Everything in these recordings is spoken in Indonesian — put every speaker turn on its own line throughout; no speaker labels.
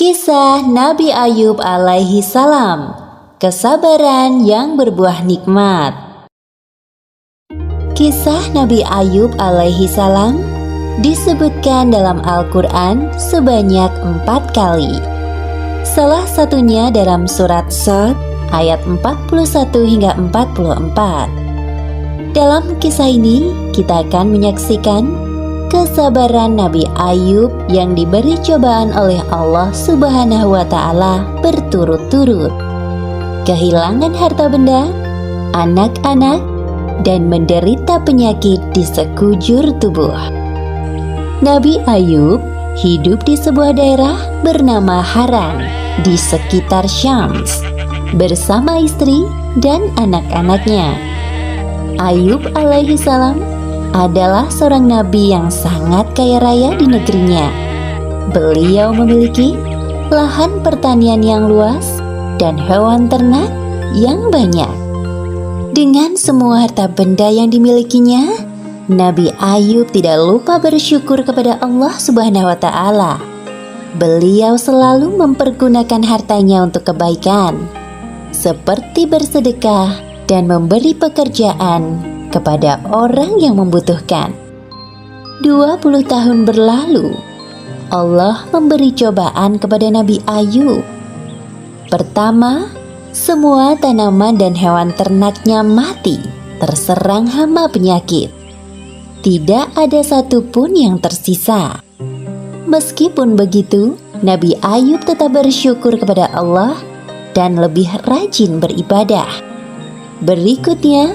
Kisah Nabi Ayub alaihi salam, kesabaran yang berbuah nikmat. Kisah Nabi Ayub alaihi salam disebutkan dalam Al-Quran sebanyak 4 kali. Salah satunya dalam surat Shad ayat 41 hingga 44. Dalam kisah ini kita akan menyaksikan kesabaran Nabi Ayub yang diberi cobaan oleh Allah Subhanahu wa Ta'ala berturut-turut, kehilangan harta benda, anak-anak, dan menderita penyakit di sekujur tubuh. Nabi Ayub hidup di sebuah daerah bernama Haran di sekitar Syams bersama istri dan anak-anaknya. Ayub alaihi salam adalah seorang nabi yang sangat kaya raya di negerinya. Beliau memiliki lahan pertanian yang luas dan hewan ternak yang banyak. Dengan semua harta benda yang dimilikinya, Nabi Ayub tidak lupa bersyukur kepada Allah Subhanahu wa Ta'ala. Beliau selalu mempergunakan hartanya untuk kebaikan, seperti bersedekah dan memberi pekerjaan kepada orang yang membutuhkan. 20 tahun berlalu, Allah memberi cobaan kepada Nabi Ayub. Pertama, semua tanaman dan hewan ternaknya mati, terserang hama penyakit. Tidak ada satupun yang tersisa. Meskipun begitu, Nabi Ayub tetap bersyukur kepada Allah dan lebih rajin beribadah. Berikutnya,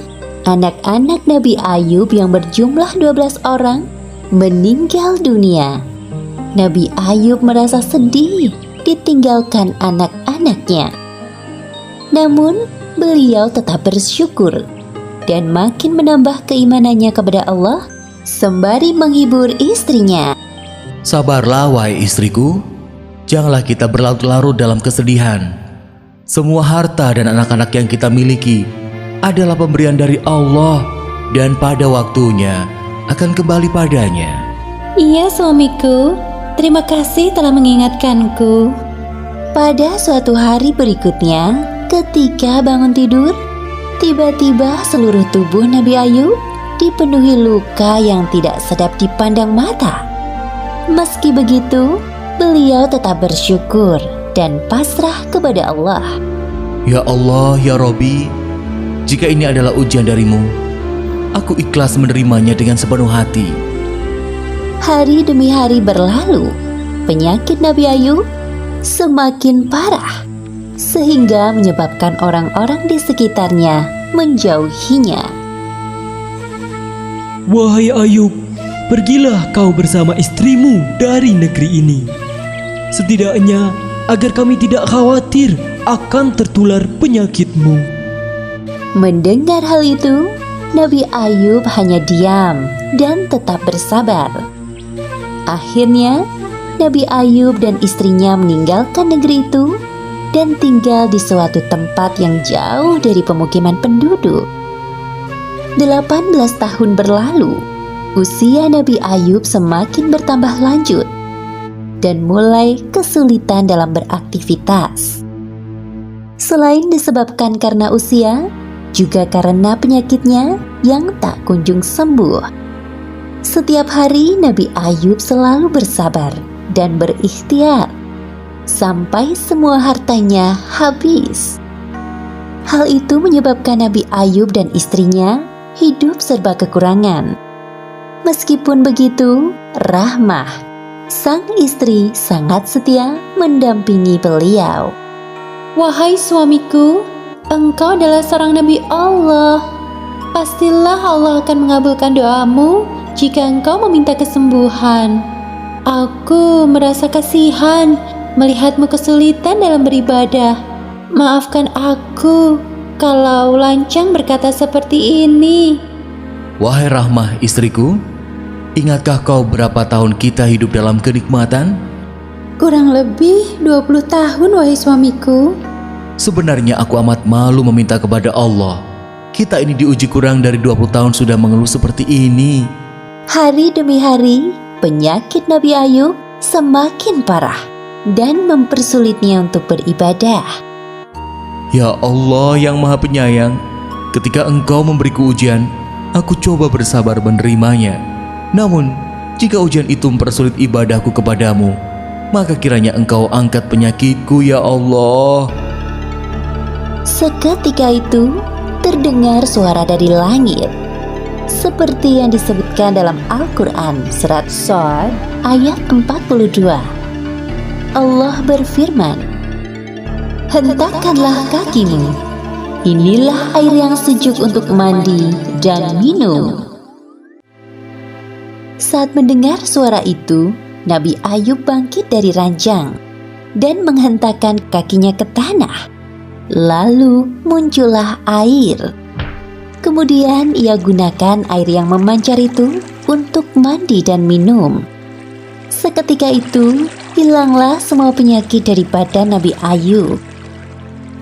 anak-anak Nabi Ayub yang berjumlah 12 orang meninggal dunia. Nabi Ayub merasa sedih ditinggalkan anak-anaknya. Namun, beliau tetap bersyukur dan makin menambah keimanannya kepada Allah sembari menghibur istrinya.
Sabarlah wahai istriku, janganlah kita berlarut-larut dalam kesedihan. Semua harta dan anak-anak yang kita miliki adalah pemberian dari Allah dan pada waktunya akan kembali padanya.
Iya suamiku, terima kasih telah mengingatkanku.
Pada suatu hari berikutnya, ketika bangun tidur, tiba-tiba seluruh tubuh Nabi Ayub dipenuhi luka yang tidak sedap dipandang mata. Meski begitu, beliau tetap bersyukur dan pasrah kepada Allah.
Ya Allah, ya Robbi, jika ini adalah ujian darimu, aku ikhlas menerimanya dengan sepenuh hati.
Hari demi hari berlalu, penyakit Nabi Ayub semakin parah, sehingga menyebabkan orang-orang di sekitarnya menjauhinya.
Wahai Ayub, pergilah kau bersama istrimu dari negeri ini. Setidaknya agar kami tidak khawatir akan tertular penyakitmu.
Mendengar hal itu, Nabi Ayub hanya diam dan tetap bersabar. Akhirnya, Nabi Ayub dan istrinya meninggalkan negeri itu dan tinggal di suatu tempat yang jauh dari pemukiman penduduk. 18 tahun berlalu, usia Nabi Ayub semakin bertambah lanjut dan mulai kesulitan dalam beraktivitas. Selain disebabkan karena usia, juga karena penyakitnya yang tak kunjung sembuh. Setiap hari Nabi Ayub selalu bersabar dan berikhtiar sampai semua hartanya habis. Hal itu menyebabkan Nabi Ayub dan istrinya hidup serba kekurangan. Meskipun begitu, Rahmah, sang istri, sangat setia mendampingi beliau.
Wahai suamiku, engkau adalah seorang Nabi Allah. Pastilah Allah akan mengabulkan doamu jika engkau meminta kesembuhan. Aku merasa kasihan melihatmu kesulitan dalam beribadah. Maafkan aku kalau lancang berkata seperti ini.
Wahai Rahmah istriku, ingatkah kau berapa tahun kita hidup dalam kenikmatan?
Kurang lebih 20 tahun wahai suamiku.
Sebenarnya aku amat malu meminta kepada Allah. Kita ini diuji kurang dari 20 tahun sudah mengeluh seperti ini.
Hari demi hari, penyakit Nabi Ayub semakin parah. dan mempersulitnya untuk beribadah.
Ya Allah yang Maha Penyayang, ketika Engkau memberiku ujian, aku coba bersabar menerimanya. Namun, jika ujian itu mempersulit ibadahku kepadamu, maka kiranya Engkau angkat penyakitku ya Allah.
Seketika itu, terdengar suara dari langit. Seperti yang disebutkan dalam Al-Quran surat Shad ayat 42. Allah berfirman, "Hentakkanlah kakimu, inilah air yang sejuk untuk mandi dan minum." Saat mendengar suara itu, Nabi Ayub bangkit dari ranjang dan menghentakkan kakinya ke tanah. Lalu muncullah air. Kemudian ia gunakan air yang memancar itu untuk mandi dan minum. Seketika itu, hilanglah semua penyakit dari badan Nabi Ayub.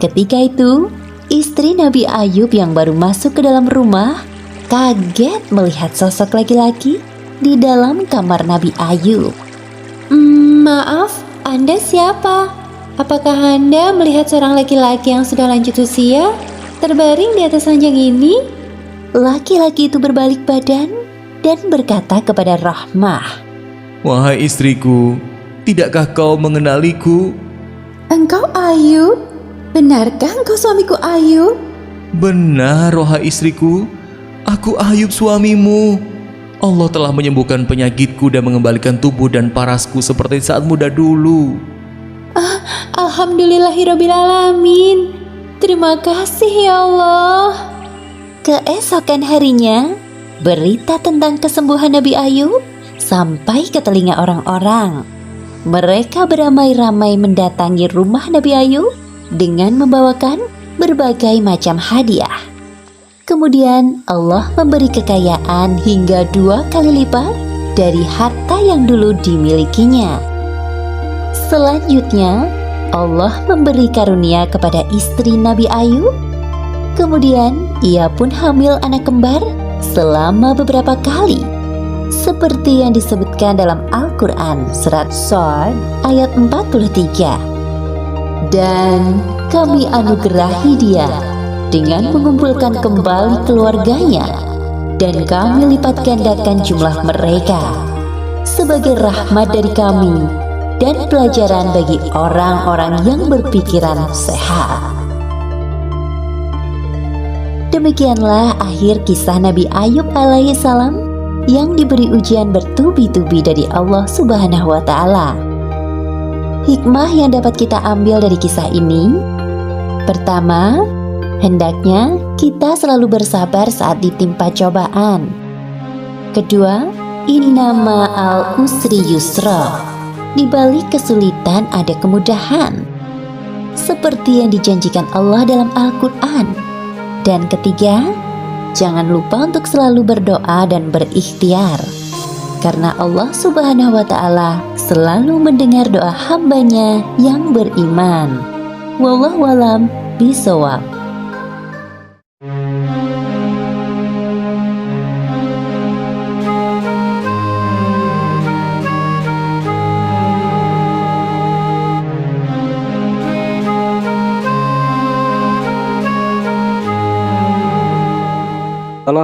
Ketika itu, istri Nabi Ayub yang baru masuk ke dalam rumah kaget melihat sosok laki-laki di dalam kamar Nabi Ayub.
Maaf, Anda siapa? Apakah Anda melihat seorang laki-laki yang sudah lanjut usia terbaring di atas ranjang ini?
Laki-laki itu berbalik badan dan berkata kepada Rahmah,
Wahai istriku, tidakkah kau mengenaliku?
Engkau Ayub? Benarkah engkau suamiku Ayub?
Benar, wahai istriku, aku Ayub suamimu. Allah telah menyembuhkan penyakitku dan mengembalikan tubuh dan parasku seperti saat muda dulu.
Alhamdulillahirrabbilalamin. Terima kasih ya Allah.
Keesokan harinya, berita tentang kesembuhan Nabi Ayub sampai ke telinga orang-orang. Mereka beramai-ramai mendatangi rumah Nabi Ayub dengan membawakan berbagai macam hadiah. Kemudian Allah memberi kekayaan hingga 2 kali lipat dari harta yang dulu dimilikinya. Selanjutnya, Allah memberi karunia kepada istri Nabi Ayub. Kemudian ia pun hamil anak kembar selama beberapa kali, seperti yang disebutkan dalam Al-Quran surat Shad ayat 43. Dan kami anugerahi dia dengan mengumpulkan kembali keluarganya, dan kami lipat gandakan jumlah mereka sebagai rahmat dari kami dan pelajaran bagi orang-orang yang berpikiran sehat. Demikianlah akhir kisah Nabi Ayub alaihissalam yang diberi ujian bertubi-tubi dari Allah Subhanahu wa Ta'ala. Hikmah yang dapat kita ambil dari kisah ini: pertama, hendaknya kita selalu bersabar saat ditimpa cobaan. Kedua, innama al-usri yusra, di balik kesulitan ada kemudahan, seperti yang dijanjikan Allah dalam Al-Quran. Dan ketiga, jangan lupa untuk selalu berdoa dan berikhtiar, karena Allah Subhanahu wa Ta'ala selalu mendengar doa hambanya yang beriman. Wallahu a'lam bishawab.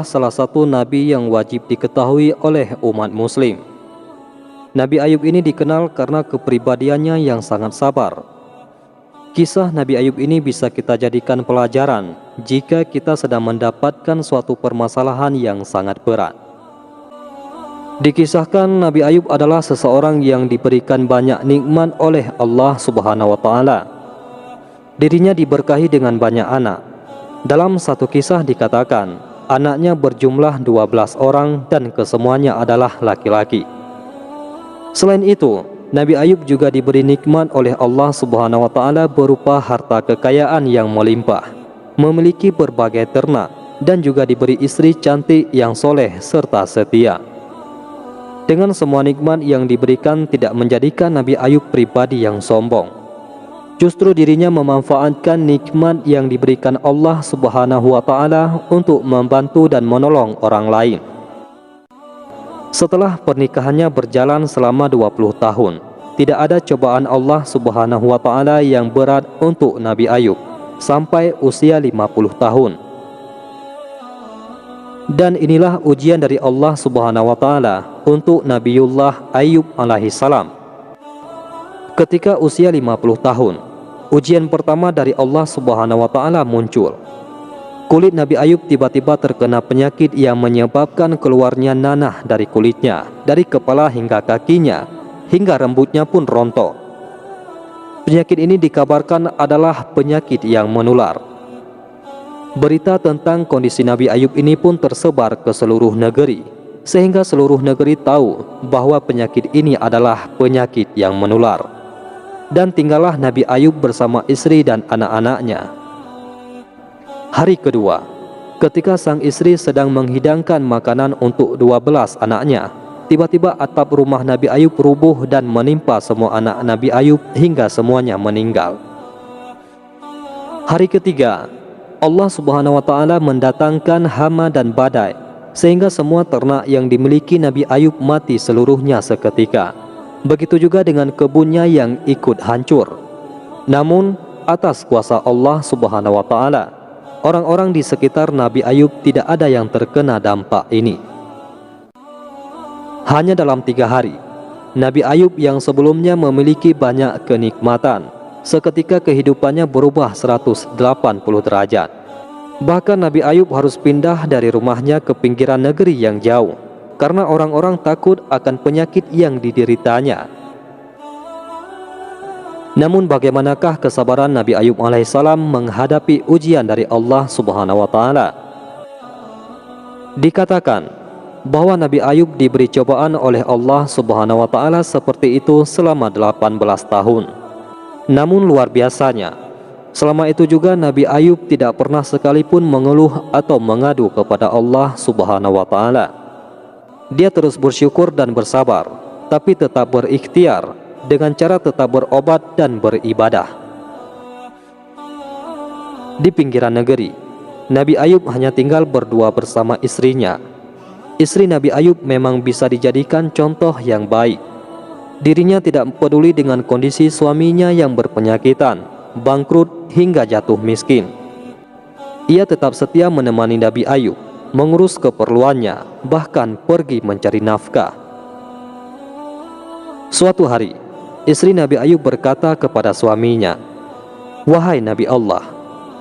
Salah satu nabi yang wajib diketahui oleh umat muslim. Nabi Ayub ini dikenal karena kepribadiannya yang sangat sabar. Kisah Nabi Ayub ini bisa kita jadikan pelajaran jika kita sedang mendapatkan suatu permasalahan yang sangat berat. Dikisahkan Nabi Ayub adalah seseorang yang diberikan banyak nikmat oleh Allah Subhanahu wa Ta'ala. Dirinya diberkahi dengan banyak anak. Dalam satu kisah dikatakan, anaknya berjumlah 12 orang dan kesemuanya adalah laki-laki. Selain itu, Nabi Ayub juga diberi nikmat oleh Allah Subhanahu wa Ta'ala berupa harta kekayaan yang melimpah, memiliki berbagai ternak, dan juga diberi istri cantik yang soleh serta setia. Dengan semua nikmat yang diberikan tidak menjadikan Nabi Ayub pribadi yang sombong. Justru dirinya memanfaatkan nikmat yang diberikan Allah Subhanahu wa Ta'ala untuk membantu dan menolong orang lain. Setelah pernikahannya berjalan selama 20 tahun, tidak ada cobaan Allah Subhanahu wa taala yang berat untuk Nabi Ayub sampai usia 50 tahun. Dan inilah ujian dari Allah Subhanahu wa taala untuk Nabiullah Ayub alaihi salam. Ketika usia 50 tahun, ujian pertama dari Allah Subhanahu wa taala muncul. Kulit Nabi Ayub tiba-tiba terkena penyakit yang menyebabkan keluarnya nanah dari kulitnya, dari kepala hingga kakinya, hingga rambutnya pun rontok. Penyakit ini dikabarkan adalah penyakit yang menular. Berita tentang kondisi Nabi Ayub ini pun tersebar ke seluruh negeri, sehingga seluruh negeri tahu bahwa penyakit ini adalah penyakit yang menular. Dan tinggallah Nabi Ayub bersama istri dan anak-anaknya. Hari kedua, ketika sang istri sedang menghidangkan makanan untuk 12 anaknya, tiba-tiba atap rumah Nabi Ayub rubuh dan menimpa semua anak Nabi Ayub hingga semuanya meninggal. Hari ketiga, Allah Subhanahu wa taala mendatangkan hama dan badai, sehingga semua ternak yang dimiliki Nabi Ayub mati seluruhnya seketika. Begitu juga dengan kebunnya yang ikut hancur. Namun, atas kuasa Allah Subhanahu wa taala, orang-orang di sekitar Nabi Ayub tidak ada yang terkena dampak ini. Hanya dalam 3 hari, Nabi Ayub yang sebelumnya memiliki banyak kenikmatan, seketika kehidupannya berubah 180 derajat. Bahkan Nabi Ayub harus pindah dari rumahnya ke pinggiran negeri yang jauh, karena orang-orang takut akan penyakit yang dideritanya. Namun bagaimanakah kesabaran Nabi Ayub alaihissalam menghadapi ujian dari Allah Subhanahu wa taala? Dikatakan bahwa Nabi Ayub diberi cobaan oleh Allah Subhanahu wa taala seperti itu selama 18 tahun. Namun luar biasanya, selama itu juga Nabi Ayub tidak pernah sekalipun mengeluh atau mengadu kepada Allah Subhanahu wa taala. Dia terus bersyukur dan bersabar, tapi tetap berikhtiar dengan cara tetap berobat dan beribadah. Di pinggiran negeri, Nabi Ayub hanya tinggal berdua bersama istrinya. Istri Nabi Ayub memang bisa dijadikan contoh yang baik. Dirinya tidak peduli dengan kondisi suaminya yang berpenyakitan, bangkrut hingga jatuh miskin. Ia tetap setia menemani Nabi Ayub, mengurus keperluannya, bahkan pergi mencari nafkah. Suatu hari, istri Nabi Ayub berkata kepada suaminya, "Wahai Nabi Allah,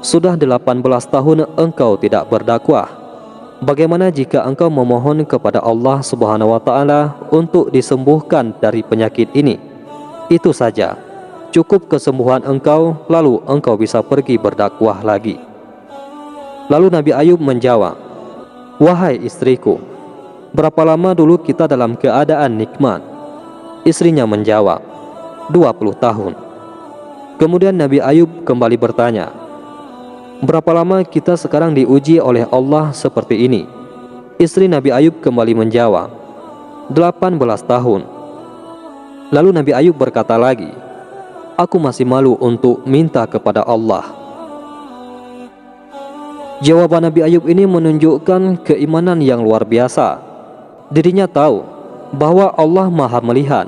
sudah 18 tahun engkau tidak berdakwah. Bagaimana jika engkau memohon kepada Allah Subhanahu wa taala untuk disembuhkan dari penyakit ini? Itu saja, cukup kesembuhan engkau, lalu engkau bisa pergi berdakwah lagi." Lalu Nabi Ayub menjawab, "Wahai istriku, berapa lama dulu kita dalam keadaan nikmat?" Istrinya menjawab, 20 tahun. Kemudian Nabi Ayub kembali bertanya, "Berapa lama kita sekarang diuji oleh Allah seperti ini?" Istri Nabi Ayub kembali menjawab, 18 tahun. Lalu Nabi Ayub berkata lagi, "Aku masih malu untuk minta kepada Allah." Jawaban Nabi Ayub ini menunjukkan keimanan yang luar biasa. Dirinya tahu bahwa Allah Maha melihat,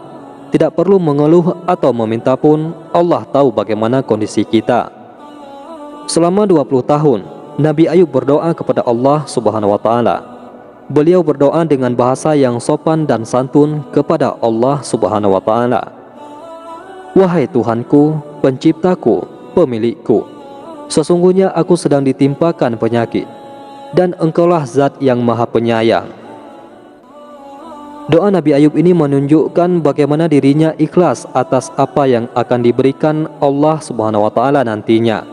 tidak perlu mengeluh atau meminta pun Allah tahu bagaimana kondisi kita. Selama 20 tahun, Nabi Ayub berdoa kepada Allah Subhanahu wa taala. Beliau berdoa dengan bahasa yang sopan dan santun kepada Allah Subhanahu wa taala. "Wahai Tuhanku, penciptaku, pemilikku, sesungguhnya aku sedang ditimpakan penyakit, dan Engkaulah Zat yang Maha Penyayang." Doa Nabi Ayub ini menunjukkan bagaimana dirinya ikhlas atas apa yang akan diberikan Allah Subhanahu wa taala nantinya.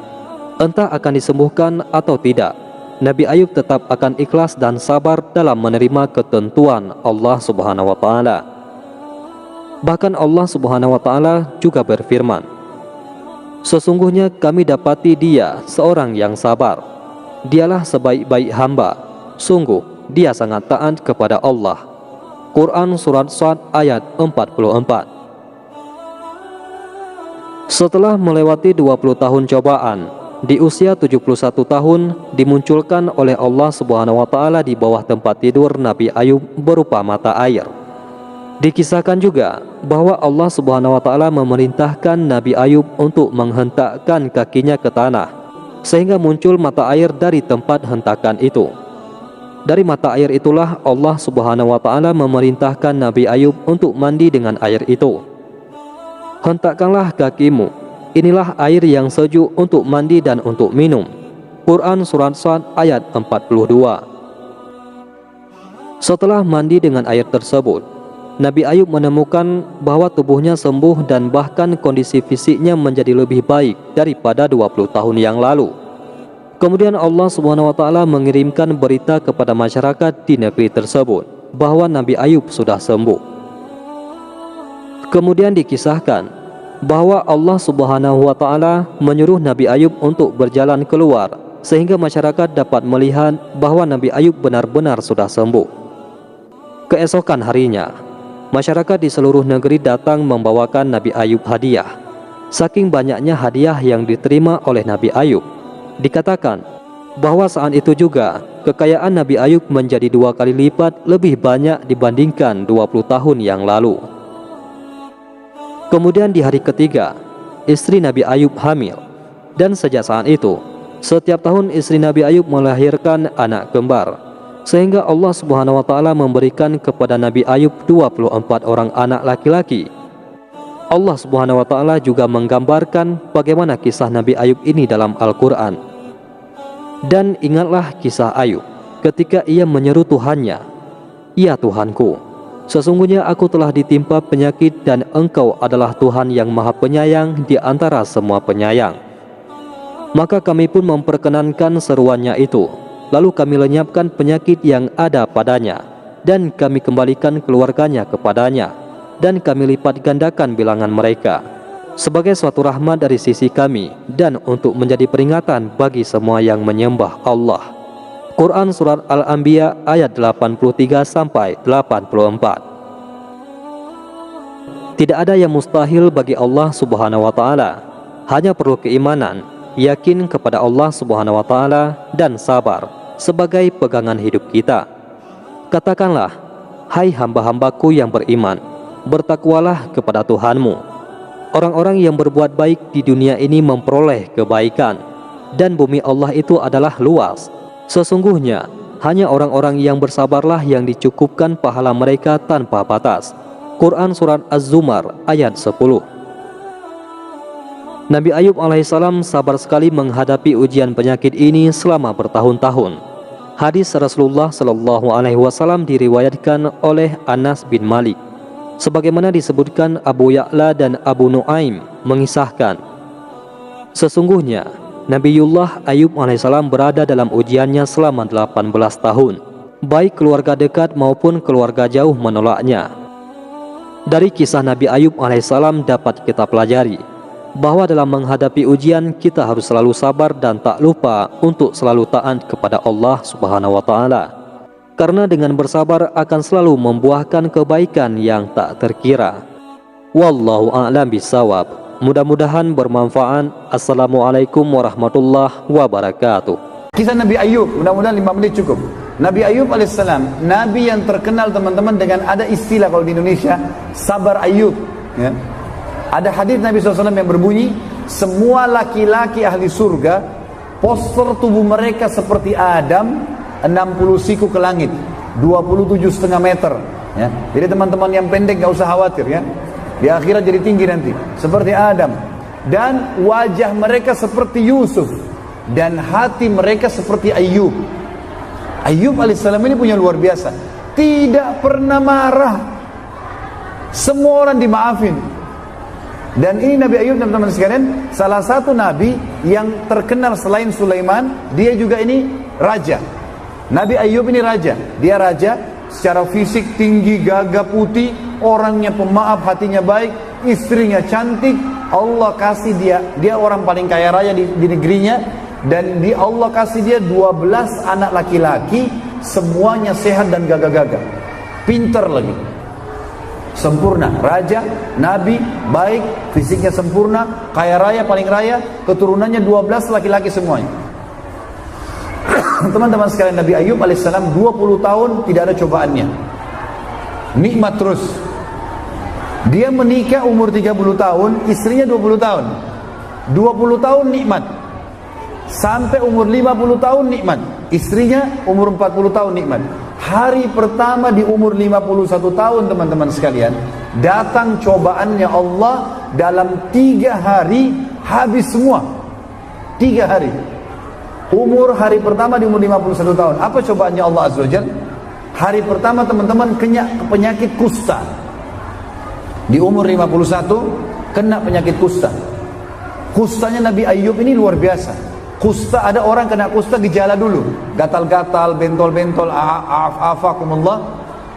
Entah akan disembuhkan atau tidak, Nabi Ayub tetap akan ikhlas dan sabar dalam menerima ketentuan Allah Subhanahu wa taala. Bahkan Allah Subhanahu wa taala juga berfirman, "Sesungguhnya kami dapati dia seorang yang sabar. Dialah sebaik-baik hamba. Sungguh dia sangat taat kepada Allah." Quran Surat Shad ayat 44. Setelah melewati 20 tahun cobaan, di usia 71 tahun dimunculkan oleh Allah Subhanahu wa taala di bawah tempat tidur Nabi Ayub berupa mata air. Dikisahkan juga bahwa Allah Subhanahu wa taala memerintahkan Nabi Ayub untuk menghentakkan kakinya ke tanah sehingga muncul mata air dari tempat hentakan itu. Dari mata air itulah Allah Subhanahu wa taala memerintahkan Nabi Ayub untuk mandi dengan air itu. Hentakkanlah kakimu, inilah air yang sejuk untuk mandi dan untuk minum. Quran Surat Sad ayat 42. Setelah mandi dengan air tersebut, Nabi Ayub menemukan bahwa tubuhnya sembuh dan bahkan kondisi fisiknya menjadi lebih baik daripada 20 tahun yang lalu. Kemudian Allah Subhanahu wa taala mengirimkan berita kepada masyarakat di negeri tersebut bahwa Nabi Ayub sudah sembuh. Kemudian dikisahkan bahwa Allah Subhanahu wa taala menyuruh Nabi Ayub untuk berjalan keluar sehingga masyarakat dapat melihat bahwa Nabi Ayub benar-benar sudah sembuh. Keesokan harinya, masyarakat di seluruh negeri datang membawakan Nabi Ayub hadiah. Saking banyaknya hadiah yang diterima oleh Nabi Ayub, dikatakan bahwa saat itu juga kekayaan Nabi Ayub menjadi 2 kali lipat lebih banyak dibandingkan 20 tahun yang lalu. Kemudian di hari ketiga, istri Nabi Ayub hamil, dan sejak saat itu, setiap tahun istri Nabi Ayub melahirkan anak kembar, sehingga Allah Subhanahu wa taala memberikan kepada Nabi Ayub 24 orang anak laki-laki. Allah Subhanahu wa taala juga menggambarkan bagaimana kisah Nabi Ayub ini dalam Al-Qur'an. Dan ingatlah kisah Ayub ketika ia menyeru Tuhannya, "Ya Tuhanku, sesungguhnya aku telah ditimpa penyakit dan Engkau adalah Tuhan yang Maha Penyayang di antara semua penyayang." Maka kami pun memperkenankan seruannya itu. Lalu kami lenyapkan penyakit yang ada padanya, dan kami kembalikan keluarganya kepadanya, dan kami lipat gandakan bilangan mereka, sebagai suatu rahmat dari sisi kami, dan untuk menjadi peringatan bagi semua yang menyembah Allah. Quran Surat Al-Anbiya ayat 83-84. Tidak ada yang mustahil bagi Allah Subhanahu wa taala, hanya perlu keimanan, yakin kepada Allah Subhanahu wa taala, dan sabar sebagai pegangan hidup kita. Katakanlah, hai hamba-hambaku yang beriman, bertakwalah kepada Tuhanmu. Orang-orang yang berbuat baik di dunia ini memperoleh kebaikan, dan bumi Allah itu adalah luas. Sesungguhnya hanya orang-orang yang bersabarlah yang dicukupkan pahala mereka tanpa batas. Quran Surat Az-Zumar ayat 10. Nabi Ayub alaihissalam sabar sekali menghadapi ujian penyakit ini selama bertahun-tahun. Hadis Rasulullah Shallallahu Alaihi Wasallam diriwayatkan oleh Anas bin Malik, sebagaimana disebutkan Abu Ya'la dan Abu Nuaim mengisahkan, sesungguhnya Nabiullah Ayub alaihissalam berada dalam ujiannya selama 18 tahun. Baik keluarga dekat maupun keluarga jauh menolaknya. Dari kisah Nabi Ayub alaihissalam dapat kita pelajari bahwa dalam menghadapi ujian kita harus selalu sabar dan tak lupa untuk selalu taat kepada Allah Subhanahu wa taala. Karena dengan bersabar akan selalu membuahkan kebaikan yang tak terkira. Wallahu a'lam bishawab. Mudah-mudahan bermanfaat. Assalamualaikum warahmatullahi wabarakatuh.
Kisah Nabi Ayub, mudah-mudahan 5 menit cukup. Nabi Ayub alaihissalam, Nabi yang terkenal teman-teman dengan ada istilah kalau di Indonesia, sabar Ayub, ya. Ada hadis Nabi SAW yang berbunyi, semua laki-laki ahli surga, postur tubuh mereka seperti Adam, 60 siku ke langit, 27,5 meter. Ya. Jadi teman-teman yang pendek gak usah khawatir ya. Di akhirat jadi tinggi nanti, seperti Adam. Dan wajah mereka seperti Yusuf, dan hati mereka seperti Ayub. Ayub alaihissalam ini punya luar biasa, tidak pernah marah, semua orang dimaafin. Dan ini Nabi Ayub teman-teman sekalian, salah satu nabi yang terkenal selain Sulaiman, dia juga ini raja. Nabi Ayub ini raja, dia raja secara fisik tinggi, gagah, putih, orangnya pemaaf, hatinya baik, istrinya cantik. Allah kasih dia orang paling kaya raya di negerinya, dan Allah kasih dia 12 anak laki-laki, semuanya sehat dan gagah-gagah, pintar lagi, sempurna, raja, nabi, baik, fisiknya sempurna, kaya raya, paling raya, keturunannya 12 laki-laki semuanya. Teman-teman sekalian, Nabi Ayub alaihissalam 20 tahun tidak ada cobaannya, nikmat terus. Dia menikah umur 30 tahun, istrinya 20 tahun. 20 tahun nikmat. Sampai umur 50 tahun nikmat. Istrinya umur 40 tahun nikmat. Hari pertama di umur 51 tahun teman-teman sekalian, datang cobaannya Allah dalam 3 hari habis semua. 3 hari. Hari pertama di umur 51 tahun. Apa cobaannya Allah Azza wa Jalla? Hari pertama teman-teman kena penyakit kusta. Di umur 51 kena penyakit kusta. Kustanya Nabi Ayub ini luar biasa. Kusta, ada orang kena kusta gejala dulu, gatal-gatal, bentol-bentol, afakumullah.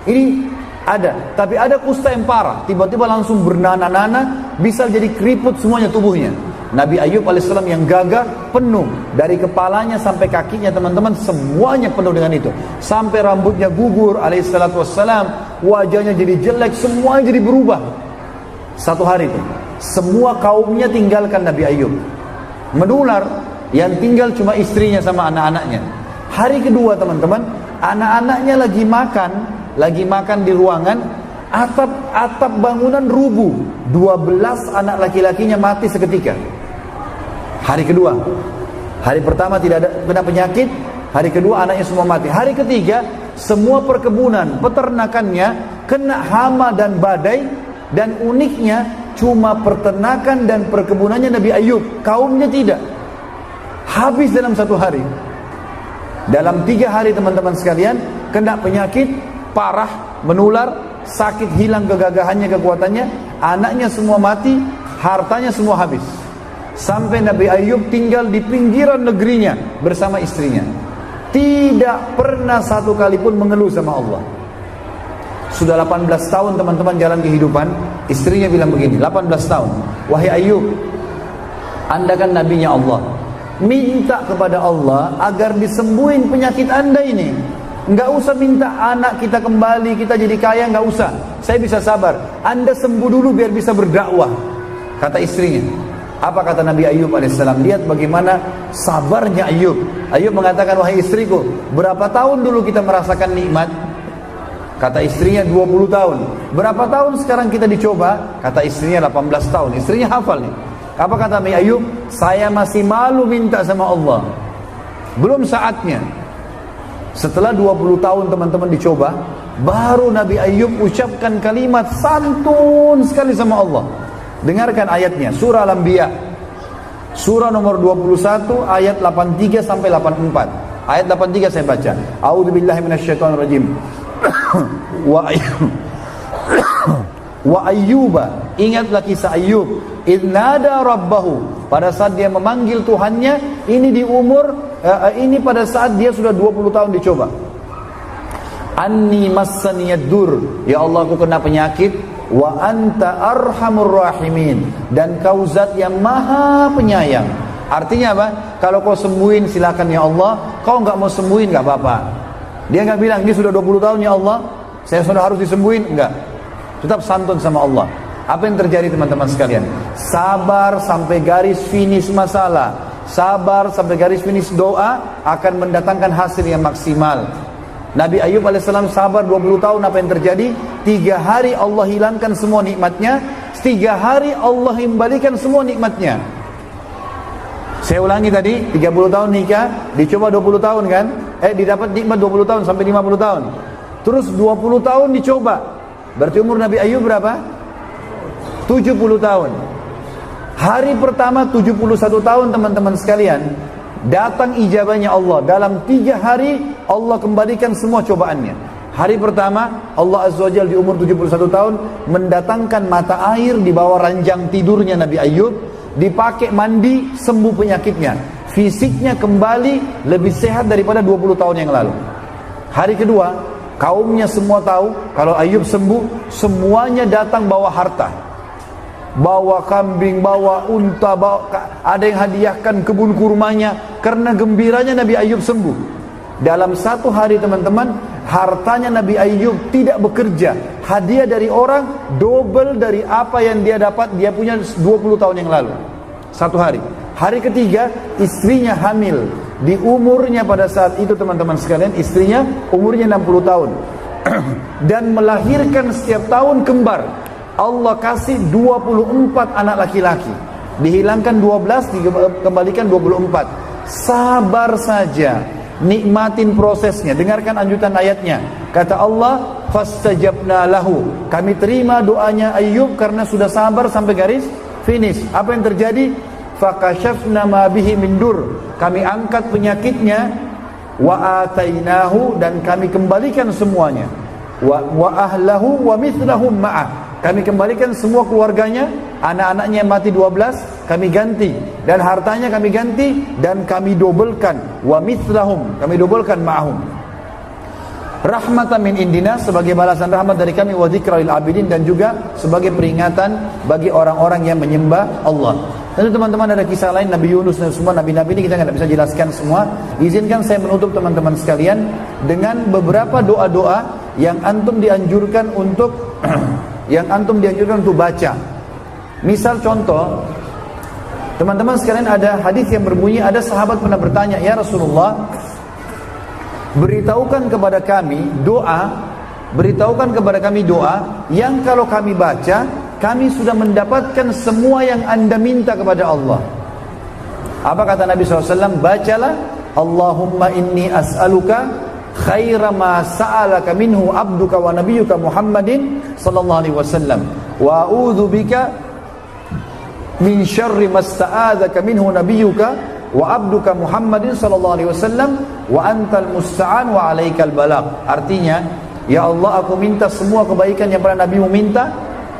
Ini ada, tapi ada kusta yang parah, tiba-tiba langsung bernanah-nanah, bisa jadi keriput semuanya tubuhnya. Nabi Ayub alaihissalam yang gagah, penuh dari kepalanya sampai kakinya teman-teman, semuanya penuh dengan itu. Sampai rambutnya gugur alaihissalatu wassalam, wajahnya jadi jelek, semuanya jadi berubah. Satu hari itu, semua kaumnya tinggalkan Nabi Ayub. Menular. Yang tinggal cuma istrinya sama anak-anaknya. Hari kedua teman-teman, anak-anaknya lagi makan di ruangan, atap bangunan rubuh. 12 anak laki-lakinya mati seketika. Hari kedua. Hari pertama tidak ada kena penyakit, hari kedua anaknya semua mati. Hari ketiga, semua perkebunan, peternakannya kena hama dan badai, dan uniknya cuma peternakan dan perkebunannya Nabi Ayub, kaumnya tidak. Habis dalam 1 hari. Dalam 3 hari teman-teman sekalian, kena penyakit parah, menular, sakit, hilang kegagahannya, kekuatannya, anaknya semua mati, hartanya semua habis. Sampai Nabi Ayub tinggal di pinggiran negerinya bersama istrinya. Tidak pernah satu kali pun mengeluh sama Allah. Sudah 18 tahun teman-teman jalan kehidupan, istrinya bilang begini, 18 tahun, wahai Ayub, anda kan nabinya Allah, minta kepada Allah agar disembuhin penyakit anda ini. Enggak usah minta anak kita kembali, kita jadi kaya, enggak usah. Saya bisa sabar. Anda sembuh dulu biar bisa berdakwah, kata istrinya. Apa kata Nabi Ayub alaihissalam? Lihat bagaimana sabarnya Ayub. Ayub mengatakan, wahai istriku, berapa tahun dulu kita merasakan nikmat? Kata istrinya 20 tahun. Berapa tahun sekarang kita dicoba? Kata istrinya 18 tahun. Istrinya hafal nih. Apa kata Nabi Ayub? Saya masih malu minta sama Allah. Belum saatnya. Setelah 20 tahun teman-teman dicoba, baru Nabi Ayub ucapkan kalimat santun sekali sama Allah. Dengarkan ayatnya, surah Al-Anbiya, surah nomor 21 ayat 83 sampai 84. Ayat 83 saya baca. A'udzubillahi minasyaitonirrajim. Wa ayyuba, ingatlah kisah Ayub, idnada rabbahu, pada saat dia memanggil Tuhannya, ini di umur ini pada saat dia sudah 20 tahun dicoba. Anni massaniyad dur, ya Allah aku kena penyakit, wa anta arhamur rahimin, dan kau zat yang maha penyayang. Artinya apa? Kalau kau sembuhin silakan ya Allah, kau enggak mau sembuhin enggak apa-apa. Dia enggak bilang ini sudah 20 tahun ya Allah, saya sudah harus disembuhin, enggak. Tetap santun sama Allah. Apa yang terjadi teman-teman sekalian? Sabar sampai garis finish masalah, sabar sampai garis finish doa akan mendatangkan hasil yang maksimal. Nabi Ayub alaihissalam sabar 20 tahun. Apa yang terjadi? 3 hari Allah hilangkan semua nikmatnya, 3 hari Allah kembalikan semua nikmatnya. Saya ulangi tadi, 30 tahun nikah, dicoba 20 tahun kan? Didapat nikmat 20 tahun sampai 50 tahun. Terus 20 tahun dicoba. Berarti umur Nabi Ayub berapa? 70 tahun. Hari pertama 71 tahun teman-teman sekalian, datang ijabahnya Allah. Dalam 3 hari Allah kembalikan semua cobaannya. Hari pertama Allah Azza wa Jalla di umur 71 tahun mendatangkan mata air di bawah ranjang tidurnya Nabi Ayub, dipakai mandi, sembuh penyakitnya, fisiknya kembali lebih sehat daripada 20 tahun yang lalu. Hari kedua, kaumnya semua tahu kalau Ayub sembuh, semuanya datang bawa harta, bawa kambing, bawa unta, ada yang hadiahkan kebun kurmanya karena gembiranya Nabi Ayub sembuh. Dalam 1 hari teman-teman, hartanya Nabi Ayub tidak bekerja, hadiah dari orang double dari apa yang dia dapat dia punya 20 tahun yang lalu. 1 hari. Hari ketiga, istrinya hamil. Di umurnya pada saat itu teman-teman sekalian, istrinya umurnya 60 tahun dan melahirkan setiap tahun kembar. Allah kasih 24 anak laki-laki. Dihilangkan 12, dikembalikan 24. Sabar saja, nikmatin prosesnya. Dengarkan lanjutan ayatnya. Kata Allah, fastajabna lahu. Kami terima doanya Ayub karena sudah sabar sampai garis finish. Apa yang terjadi? Fakashafna ma bihi min dur. Kami angkat penyakitnya, wa atainahu, dan kami kembalikan semuanya. Wa ahlahu wa mithlahum ma'ah. Kami kembalikan semua keluarganya, anak-anaknya yang mati 12, kami ganti, dan hartanya kami ganti, dan kami dobelkan, wa mithlahum, kami dobelkan ma'ahum. Rahmatan min indina, sebagai balasan rahmat dari kami, wa dzikra lil abidin, dan juga sebagai peringatan bagi orang-orang yang menyembah Allah. Tentu teman-teman ada kisah lain Nabi Yunus dan semua nabi-nabi ini kita tidak bisa jelaskan semua. Izinkan saya menutup teman-teman sekalian dengan beberapa doa-doa yang antum dianjurkan untuk baca. Misal contoh, teman-teman sekalian, ada hadis yang berbunyi, ada sahabat pernah bertanya, ya Rasulullah, beritahukan kepada kami doa yang kalau kami baca, kami sudah mendapatkan semua yang Anda minta kepada Allah. Apa kata Nabi SAW? Bacalah, Allahumma inni as'aluka khaira ma sa'alaka minhu abduka wa nabiyyuka Muhammadin sallallahu alaihi wasallam wa a'udzu bika min syarri ma sta'adzaka minhu nabiyyuka wa abduka Muhammadin sallallahu alaihi wasallam wa antal musta'an wa alaikal balagh. Artinya, ya Allah, aku minta semua kebaikan yang pernah Nabi minta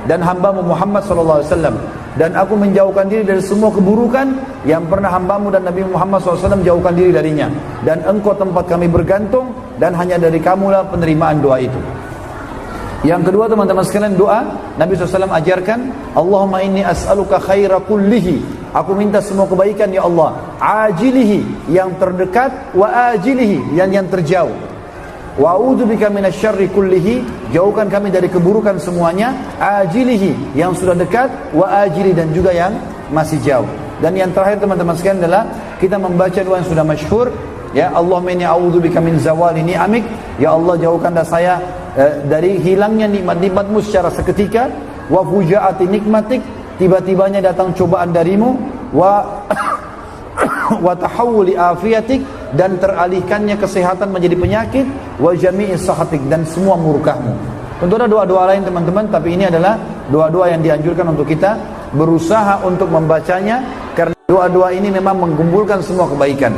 dan hambamu Muhammad sallallahu alaihi wasallam, dan aku menjauhkan diri dari semua keburukan yang pernah hambamu dan Nabi Muhammad SAW jauhkan diri darinya, dan engkau tempat kami bergantung, dan hanya dari kamulah penerimaan doa itu. Yang kedua teman-teman sekalian, doa Nabi SAW ajarkan, Allahumma inni as'aluka khaira kullihi, aku minta semua kebaikan ya Allah, ajilihi, yang terdekat, wa ajilihi, yang terjauh, wa a'udzubika minasyarri kullihi, jauhkan kami dari keburukan semuanya, ajilihi, yang sudah dekat, wa ajili, dan juga yang masih jauh. Dan yang terakhir teman-teman sekalian adalah kita membaca doa yang sudah masyhur, ya Allahumma inni a'udzubika min zawali ni'amik, ya Allah jauhkanlah saya dari hilangnya nikmat-nikmatmu secara seketika, wa fujaati nikmatik, tiba-tibanya datang cobaan darimu, wa tahawuli afiatik, dan teralihkannya kesehatan menjadi penyakit, wa jami'i sahatik, dan semua murkahmu. Tentu ada doa-doa lain teman-teman, tapi ini adalah doa-doa yang dianjurkan untuk kita berusaha untuk membacanya, karena doa-doa ini memang mengumpulkan semua kebaikan.